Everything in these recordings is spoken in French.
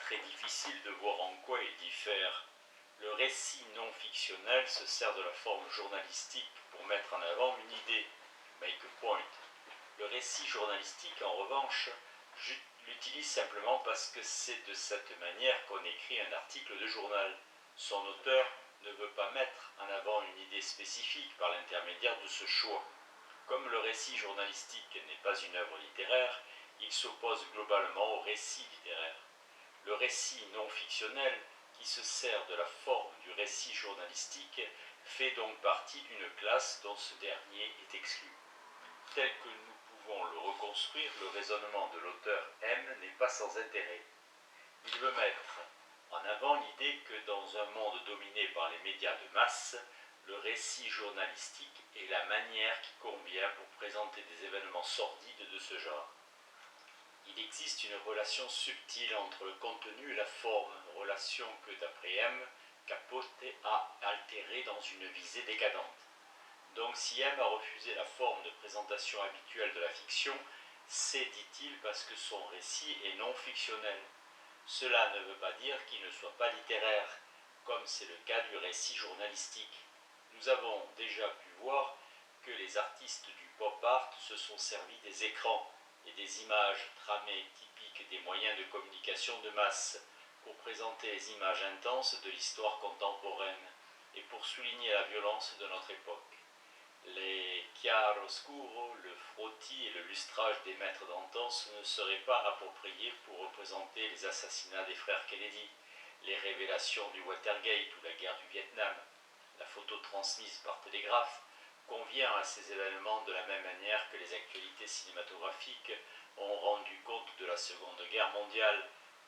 très difficile de voir en quoi il diffère. Le récit non fictionnel se sert de la forme journalistique pour mettre en avant une idée, make a point. Le récit journalistique, en revanche, l'utilise simplement parce que c'est de cette manière qu'on écrit un article de journal. Son auteur ne veut pas mettre en avant une idée spécifique par l'intermédiaire de ce choix. Comme le récit journalistique n'est pas une œuvre littéraire, il s'oppose globalement au récit littéraire. Le récit non fictionnel, qui se sert de la forme du récit journalistique, fait donc partie d'une classe dont ce dernier est exclu. Tel que nous pouvons le reconstruire, le raisonnement de l'auteur M n'est pas sans intérêt. Il veut mettre en avant l'idée que dans un monde dominé par les médias de masse, le récit journalistique est la manière qui convient pour présenter des événements sordides de ce genre. Il existe une relation subtile entre le contenu et la forme, relation que, d'après M, Capote a altérée dans une visée décadente. Donc si M a refusé la forme de présentation habituelle de la fiction, c'est, dit-il, parce que son récit est non fictionnel. Cela ne veut pas dire qu'il ne soit pas littéraire, comme c'est le cas du récit journalistique. Nous avons déjà pu voir que les artistes du pop art se sont servis des écrans et des images tramées typiques des moyens de communication de masse pour présenter les images intenses de l'histoire contemporaine et pour souligner la violence de notre époque. Les chiaroscuro, le frottis et le lustrage des maîtres d'antan ne seraient pas appropriés pour représenter les assassinats des frères Kennedy, les révélations du Watergate ou la guerre du Vietnam. La photo transmise par télégraphe convient à ces événements de la même manière que les actualités cinématographiques ont rendu compte de la Seconde Guerre mondiale,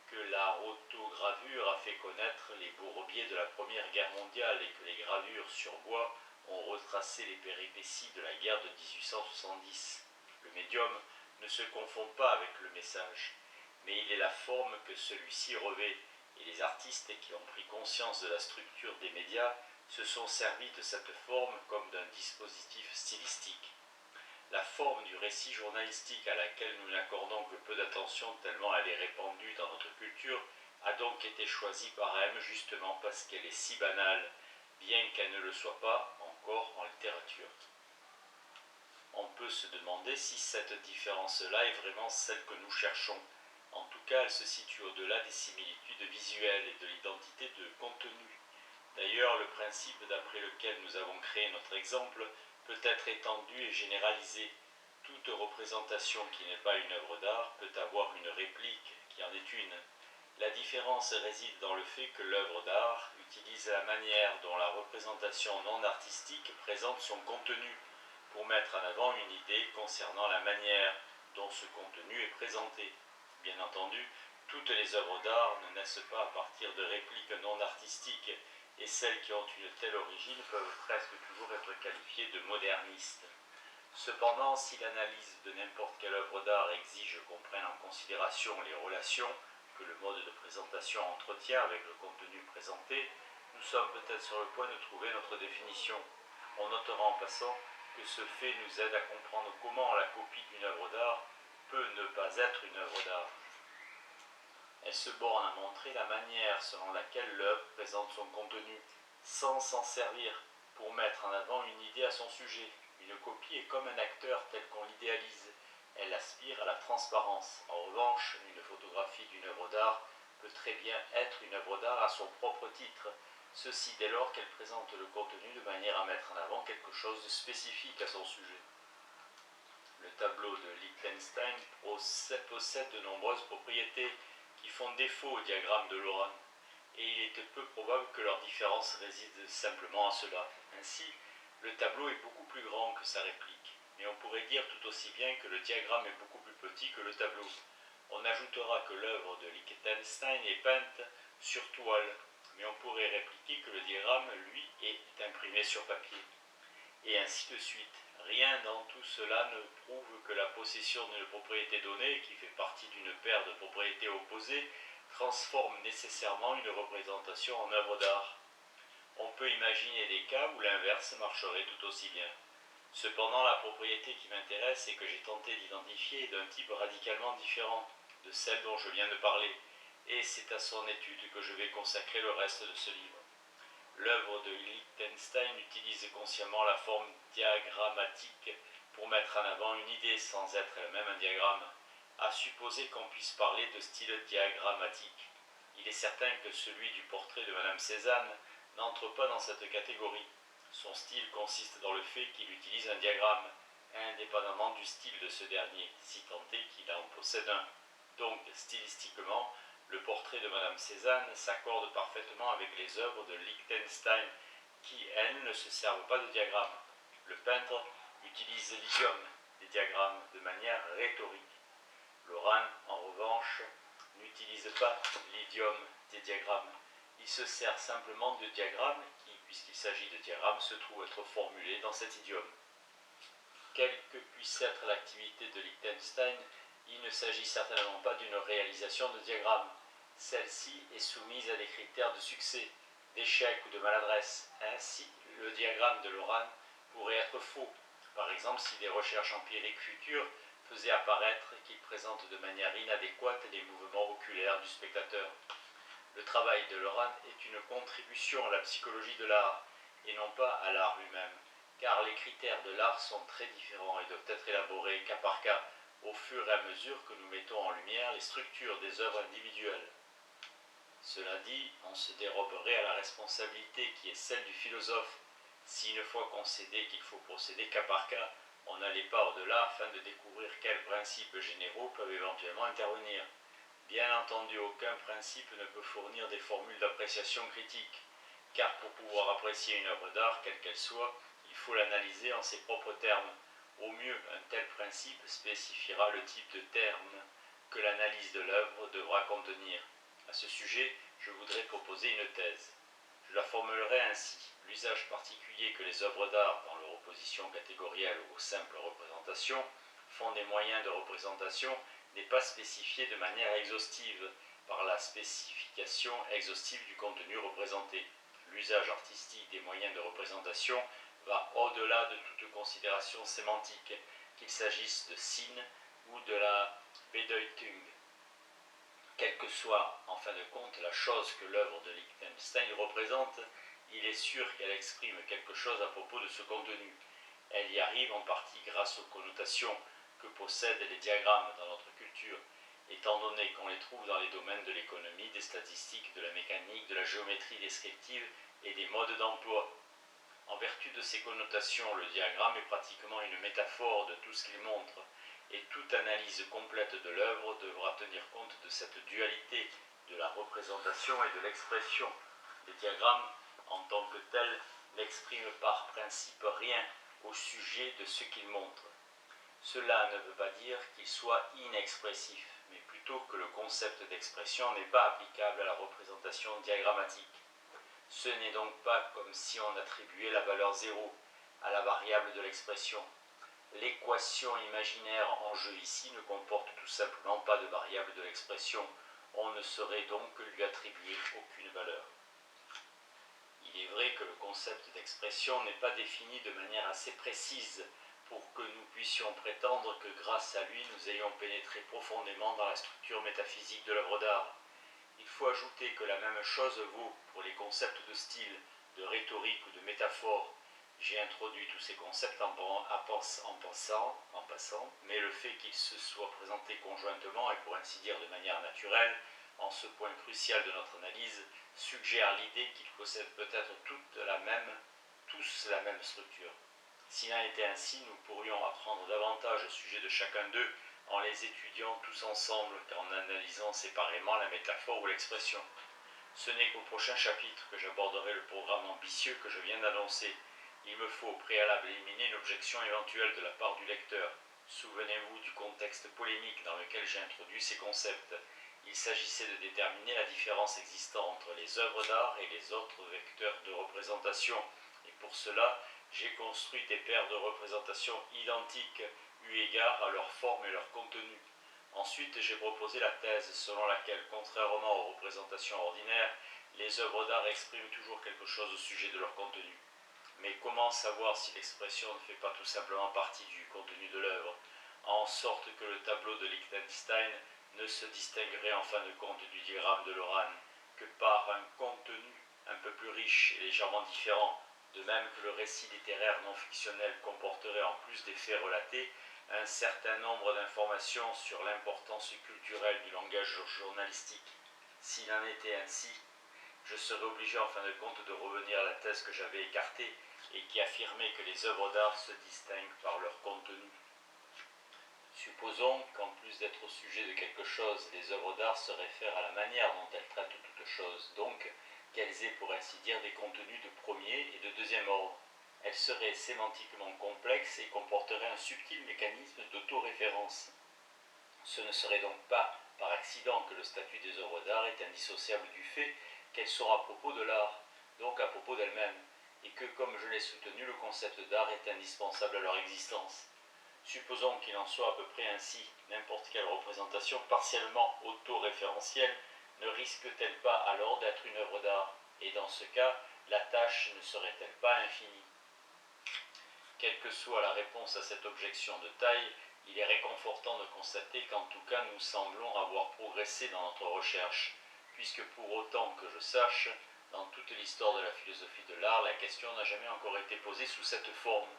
que la rotogravure a fait connaître les bourbiers de la Première Guerre mondiale et que les gravures sur bois ont retracé les péripéties de la guerre de 1870. Le médium ne se confond pas avec le message, mais il est la forme que celui-ci revêt, et les artistes qui ont pris conscience de la structure des médias se sont servis de cette forme comme d'un dispositif stylistique. La forme du récit journalistique à laquelle nous n'accordons que peu d'attention tellement elle est répandue dans notre culture a donc été choisie par M justement parce qu'elle est si banale, bien qu'elle ne le soit pas encore en littérature. On peut se demander si cette différence-là est vraiment celle que nous cherchons. En tout cas, elle se situe au-delà des similitudes visuelles et de l'identité de contenu. D'ailleurs, le principe d'après lequel nous avons créé notre exemple peut être étendu et généralisé. Toute représentation qui n'est pas une œuvre d'art peut avoir une réplique qui en est une. La différence réside dans le fait que l'œuvre d'art utilise la manière dont la représentation non artistique présente son contenu pour mettre en avant une idée concernant la manière dont ce contenu est présenté. Bien entendu, toutes les œuvres d'art ne naissent pas à partir de répliques non artistiques et celles qui ont une telle origine peuvent presque toujours être qualifiées de modernistes. Cependant, si l'analyse de n'importe quelle œuvre d'art exige qu'on prenne en considération les relations que le mode de présentation entretient avec le contenu présenté, nous sommes peut-être sur le point de trouver notre définition. On notera en passant que ce fait nous aide à comprendre comment la copie d'une œuvre d'art peut ne pas être une œuvre d'art. Elle se borne à montrer la manière selon laquelle l'œuvre présente son contenu, sans s'en servir pour mettre en avant une idée à son sujet. Une copie est comme un acteur tel qu'on l'idéalise. Elle aspire à la transparence. En revanche, une photographie d'une œuvre d'art peut très bien être une œuvre d'art à son propre titre. Ceci dès lors qu'elle présente le contenu de manière à mettre en avant quelque chose de spécifique à son sujet. Le tableau de Lichtenstein possède de nombreuses propriétés qui font défaut au diagramme de Laurent, et il est peu probable que leur différence réside simplement à cela. Ainsi, le tableau est beaucoup plus grand que sa réplique, mais on pourrait dire tout aussi bien que le diagramme est beaucoup plus petit que le tableau. On ajoutera que l'œuvre de Lichtenstein est peinte sur toile, mais on pourrait répliquer que le diagramme, lui, est imprimé sur papier. Et ainsi de suite. Rien dans tout cela ne prouve que la possession d'une propriété donnée, qui fait partie d'une paire de propriétés opposées, transforme nécessairement une représentation en œuvre d'art. On peut imaginer des cas où l'inverse marcherait tout aussi bien. Cependant, la propriété qui m'intéresse et que j'ai tenté d'identifier est d'un type radicalement différent de celle dont je viens de parler. et c'est à son étude que je vais consacrer le reste de ce livre. L'œuvre de Lichtenstein utilise consciemment la forme diagrammatique pour mettre en avant une idée sans être elle-même un diagramme, à supposer qu'on puisse parler de style diagrammatique. Il est certain que celui du portrait de Madame Cézanne n'entre pas dans cette catégorie. Son style consiste dans le fait qu'il utilise un diagramme, indépendamment du style de ce dernier, si tant est qu'il en possède un. Donc, stylistiquement, le portrait de Madame Cézanne s'accorde parfaitement avec les œuvres de Lichtenstein, qui, elles, ne se servent pas de diagrammes. Le peintre utilise l'idiome des diagrammes de manière rhétorique. Loran, en revanche, n'utilise pas l'idiome des diagrammes. Il se sert simplement de diagrammes qui, puisqu'il s'agit de diagrammes, se trouvent être formulés dans cet idiome. Quelle que puisse être l'activité de Lichtenstein, il ne s'agit certainement pas d'une réalisation de diagrammes. Celle-ci est soumise à des critères de succès, d'échec ou de maladresse. Ainsi, le diagramme de Loran pourrait être faux. Par exemple, si des recherches empiriques futures faisaient apparaître qu'il présente de manière inadéquate les mouvements oculaires du spectateur. Le travail de Loran est une contribution à la psychologie de l'art, et non pas à l'art lui-même, car les critères de l'art sont très différents et doivent être élaborés cas par cas, au fur et à mesure que nous mettons en lumière les structures des œuvres individuelles. Cela dit, on se déroberait à la responsabilité qui est celle du philosophe, si une fois concédé qu'il faut procéder cas par cas, on n'allait pas au-delà afin de découvrir quels principes généraux peuvent éventuellement intervenir. Bien entendu, aucun principe ne peut fournir des formules d'appréciation critique, car pour pouvoir apprécier une œuvre d'art, quelle qu'elle soit, il faut l'analyser en ses propres termes. Au mieux, un tel principe spécifiera le type de termes que l'analyse de l'œuvre devra contenir. À ce sujet, je voudrais proposer une thèse. Je la formulerai ainsi. L'usage particulier que les œuvres d'art, dans leur opposition catégorielle aux simples représentations, font des moyens de représentation n'est pas spécifié de manière exhaustive par la spécification exhaustive du contenu représenté. L'usage artistique des moyens de représentation va au-delà de toute considération sémantique, qu'il s'agisse de Sinn ou de la Bedeutung. Quelle que soit, en fin de compte, la chose que l'œuvre de Lichtenstein représente, il est sûr qu'elle exprime quelque chose à propos de ce contenu. Elle y arrive en partie grâce aux connotations que possèdent les diagrammes dans notre culture, étant donné qu'on les trouve dans les domaines de l'économie, des statistiques, de la mécanique, de la géométrie descriptive et des modes d'emploi. En vertu de ces connotations, le diagramme est pratiquement une métaphore de tout ce qu'il montre, et toute analyse complète de l'œuvre devra tenir compte de cette dualité de la représentation et de l'expression. Les diagrammes, en tant que tels, n'expriment par principe rien au sujet de ce qu'ils montrent. Cela ne veut pas dire qu'ils soient inexpressifs, mais plutôt que le concept d'expression n'est pas applicable à la représentation diagrammatique. Ce n'est donc pas comme si on attribuait la valeur 0 à la variable de l'expression. L'équation imaginaire en jeu ici ne comporte tout simplement pas de variable de l'expression. On ne saurait donc lui attribuer aucune valeur. Il est vrai que le concept d'expression n'est pas défini de manière assez précise pour que nous puissions prétendre que grâce à lui nous ayons pénétré profondément dans la structure métaphysique de l'œuvre d'art. Il faut ajouter que la même chose vaut pour les concepts de style, de rhétorique ou de métaphore. J'ai introduit tous ces concepts en passant, mais le fait qu'ils se soient présentés conjointement et pour ainsi dire de manière naturelle, en ce point crucial de notre analyse, suggère l'idée qu'ils possèdent peut-être tous la même structure. S'il en était ainsi, nous pourrions apprendre davantage au sujet de chacun d'eux en les étudiant tous ensemble qu'en analysant séparément la métaphore ou l'expression. Ce n'est qu'au prochain chapitre que j'aborderai le programme ambitieux que je viens d'annoncer. Il me faut au préalable éliminer une objection éventuelle de la part du lecteur. Souvenez-vous du contexte polémique dans lequel j'ai introduit ces concepts. Il s'agissait de déterminer la différence existant entre les œuvres d'art et les autres vecteurs de représentation. Et pour cela, j'ai construit des paires de représentations identiques eu égard à leur forme et leur contenu. Ensuite, j'ai proposé la thèse selon laquelle, contrairement aux représentations ordinaires, les œuvres d'art expriment toujours quelque chose au sujet de leur contenu. Mais comment savoir si l'expression ne fait pas tout simplement partie du contenu de l'œuvre, en sorte que le tableau de Lichtenstein ne se distinguerait en fin de compte du diagramme de Loran que par un contenu un peu plus riche et légèrement différent, de même que le récit littéraire non fictionnel comporterait en plus des faits relatés un certain nombre d'informations sur l'importance culturelle du langage journalistique. S'il en était ainsi, je serais obligé en fin de compte de revenir à la thèse que j'avais écartée et qui affirmait que les œuvres d'art se distinguent par leur contenu. Supposons qu'en plus d'être au sujet de quelque chose, les œuvres d'art se réfèrent à la manière dont elles traitent toute chose, donc qu'elles aient pour ainsi dire des contenus de premier et de deuxième ordre. Elles seraient sémantiquement complexes et comporteraient un subtil mécanisme d'autoréférence. Ce ne serait donc pas par accident que le statut des œuvres d'art est indissociable du fait qu'elles sont à propos de l'art, donc à propos d'elles-mêmes, et que, comme je l'ai soutenu, le concept d'art est indispensable à leur existence. Supposons qu'il en soit à peu près ainsi, n'importe quelle représentation partiellement autoréférentielle ne risque-t-elle pas alors d'être une œuvre d'art? Et dans ce cas, la tâche ne serait-elle pas infinie? Quelle que soit la réponse à cette objection de taille, il est réconfortant de constater qu'en tout cas nous semblons avoir progressé dans notre recherche, puisque pour autant que je sache, dans toute l'histoire de la philosophie de l'art, la question n'a jamais encore été posée sous cette forme.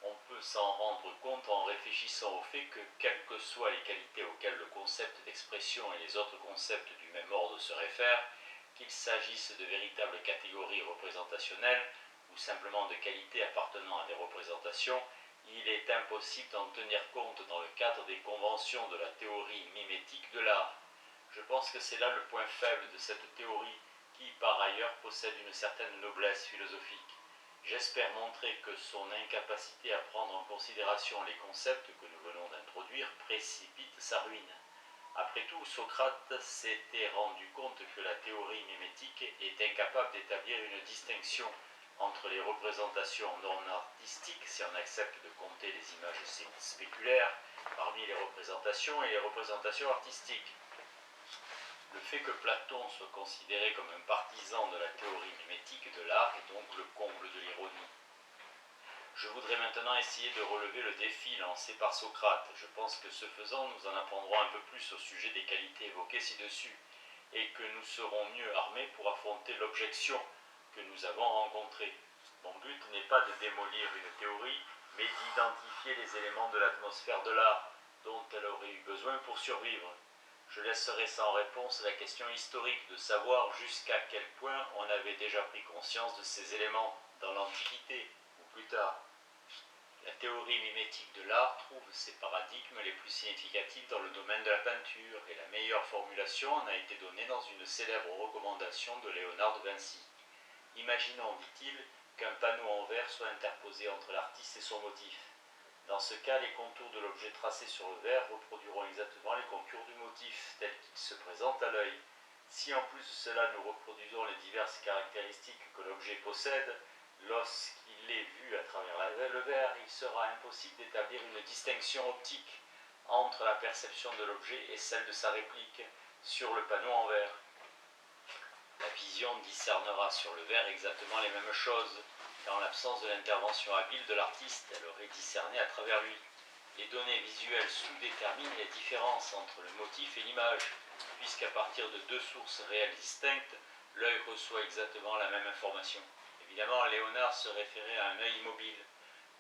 On peut s'en rendre compte en réfléchissant au fait que, quelles que soient les qualités auxquelles le concept d'expression et les autres concepts du même ordre se réfèrent, qu'il s'agisse de véritables catégories représentationnelles ou simplement de qualités appartenant à des représentations, il est impossible d'en tenir compte dans le cadre des conventions de la théorie mimétique de l'art. Je pense que c'est là le point faible de cette théorie qui, par ailleurs, possède une certaine noblesse philosophique. J'espère montrer que son incapacité à prendre en considération les concepts que nous venons d'introduire précipite sa ruine. Après tout, Socrate s'était rendu compte que la théorie mimétique est incapable d'établir une distinction entre les représentations non artistiques, si on accepte de compter les images spéculaires parmi les représentations, et les représentations artistiques. Le fait que Platon soit considéré comme un partisan de la théorie mimétique de l'art est donc le comble de l'ironie. Je voudrais maintenant essayer de relever le défi lancé par Socrate. Je pense que ce faisant, nous en apprendrons un peu plus au sujet des qualités évoquées ci-dessus, et que nous serons mieux armés pour affronter l'objection que nous avons rencontrée. Mon but n'est pas de démolir une théorie, mais d'identifier les éléments de l'atmosphère de l'art dont elle aurait eu besoin pour survivre. Je laisserai sans réponse la question historique de savoir jusqu'à quel point on avait déjà pris conscience de ces éléments dans l'Antiquité ou plus tard. La théorie mimétique de l'art trouve ses paradigmes les plus significatifs dans le domaine de la peinture, et la meilleure formulation en a été donnée dans une célèbre recommandation de Léonard de Vinci. Imaginons, dit-il, qu'un panneau en verre soit interposé entre l'artiste et son motif. Dans ce cas, les contours de l'objet tracé sur le verre reproduiront exactement les contours du motif, tel qu'il se présente à l'œil. Si en plus de cela nous reproduisons les diverses caractéristiques que l'objet possède, lorsqu'il est vu à travers le verre, il sera impossible d'établir une distinction optique entre la perception de l'objet et celle de sa réplique sur le panneau en verre. La vision discernera sur le verre exactement les mêmes choses. En l'absence de l'intervention habile de l'artiste, elle aurait discerné à travers lui. Les données visuelles sous-déterminent les différences entre le motif et l'image, puisqu'à partir de deux sources réelles distinctes, l'œil reçoit exactement la même information. Évidemment, Léonard se référait à un œil immobile.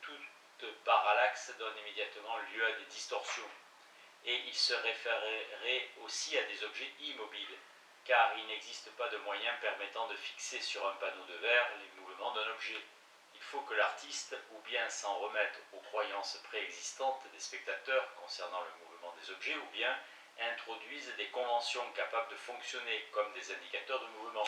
Toute parallaxe donne immédiatement lieu à des distorsions. Et il se référerait aussi à des objets immobiles, car il n'existe pas de moyen permettant de fixer sur un panneau de verre les mouvements d'un objet. Il faut que l'artiste ou bien s'en remette aux croyances préexistantes des spectateurs concernant le mouvement des objets, ou bien introduise des conventions capables de fonctionner comme des indicateurs de mouvement.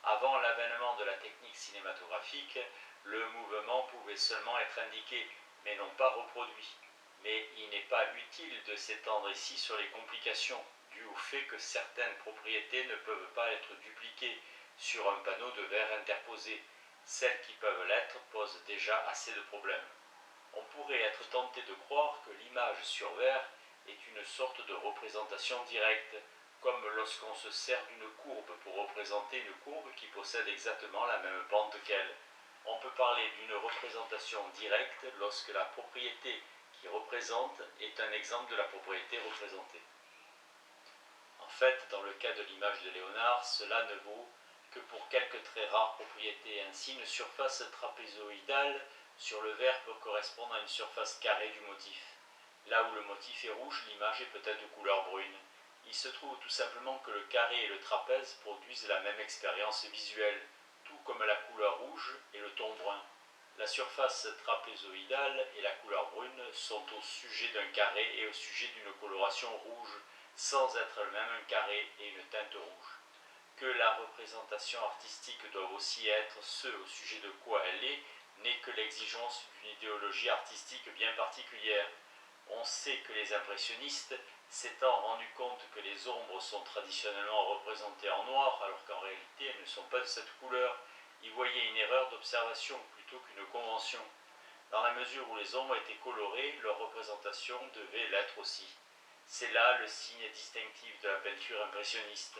Avant l'avènement de la technique cinématographique, le mouvement pouvait seulement être indiqué, mais non pas reproduit. Mais il n'est pas utile de s'étendre ici sur les complications dues au fait que certaines propriétés ne peuvent pas être dupliquées sur un panneau de verre interposé. Celles qui peuvent l'être posent déjà assez de problèmes. On pourrait être tenté de croire que l'image sur verre est une sorte de représentation directe, comme lorsqu'on se sert d'une courbe pour représenter une courbe qui possède exactement la même pente qu'elle. On peut parler d'une représentation directe lorsque la propriété qui représente est un exemple de la propriété représentée. fait, dans le cas de l'image de Léonard, cela ne vaut que pour quelques très rares propriétés. Ainsi, une surface trapézoïdale sur le verre peut correspondre à une surface carrée du motif. Là où le motif est rouge, l'image est peut-être de couleur brune. Il se trouve tout simplement que le carré et le trapèze produisent la même expérience visuelle, tout comme la couleur rouge et le ton brun. La surface trapézoïdale et la couleur brune sont au sujet d'un carré et au sujet d'une coloration rouge, sans être elles-mêmes un carré et une teinte rouge. Que la représentation artistique doit aussi être ce au sujet de quoi elle est, n'est que l'exigence d'une idéologie artistique bien particulière. On sait que les impressionnistes, s'étant rendus compte que les ombres sont traditionnellement représentées en noir, alors qu'en réalité elles ne sont pas de cette couleur, y voyaient une erreur d'observation plutôt qu'une convention. Dans la mesure où les ombres étaient colorées, leur représentation devait l'être aussi. C'est là le signe distinctif de la peinture impressionniste.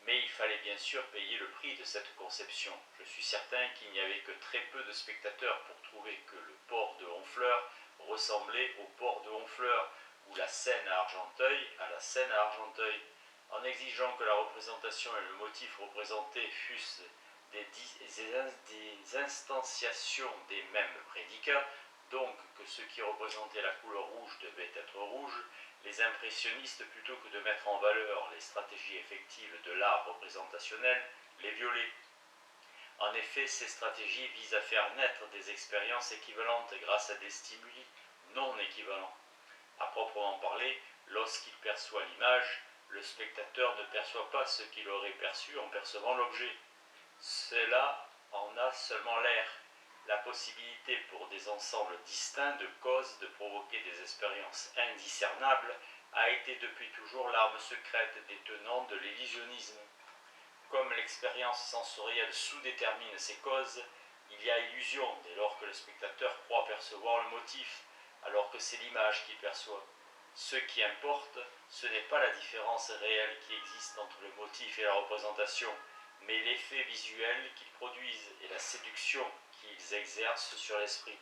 Mais il fallait bien sûr payer le prix de cette conception. Je suis certain qu'il n'y avait que très peu de spectateurs pour trouver que le port de Honfleur ressemblait au port de Honfleur, ou la Seine à Argenteuil à la Seine à Argenteuil. En exigeant que la représentation et le motif représenté fussent des instantiations des mêmes prédicats, donc que ce qui représentait la couleur rouge devait être rouge, les impressionnistes, plutôt que de mettre en valeur les stratégies effectives de l'art représentationnel, les violaient. En effet, ces stratégies visent à faire naître des expériences équivalentes grâce à des stimuli non équivalents. À proprement parler, lorsqu'il perçoit l'image, le spectateur ne perçoit pas ce qu'il aurait perçu en percevant l'objet. Cela en a seulement l'air, la possibilité pour des ensembles distincts de causes de provoquer des expériences indiscernables a été depuis toujours l'arme secrète des tenants de l'illusionnisme. Comme l'expérience sensorielle sous-détermine ces causes, il y a illusion dès lors que le spectateur croit percevoir le motif, alors que c'est l'image qu'il perçoit. Ce qui importe, ce n'est pas la différence réelle qui existe entre le motif et la représentation, mais l'effet visuel qu'ils produisent et la séduction qu'ils exercent sur l'esprit.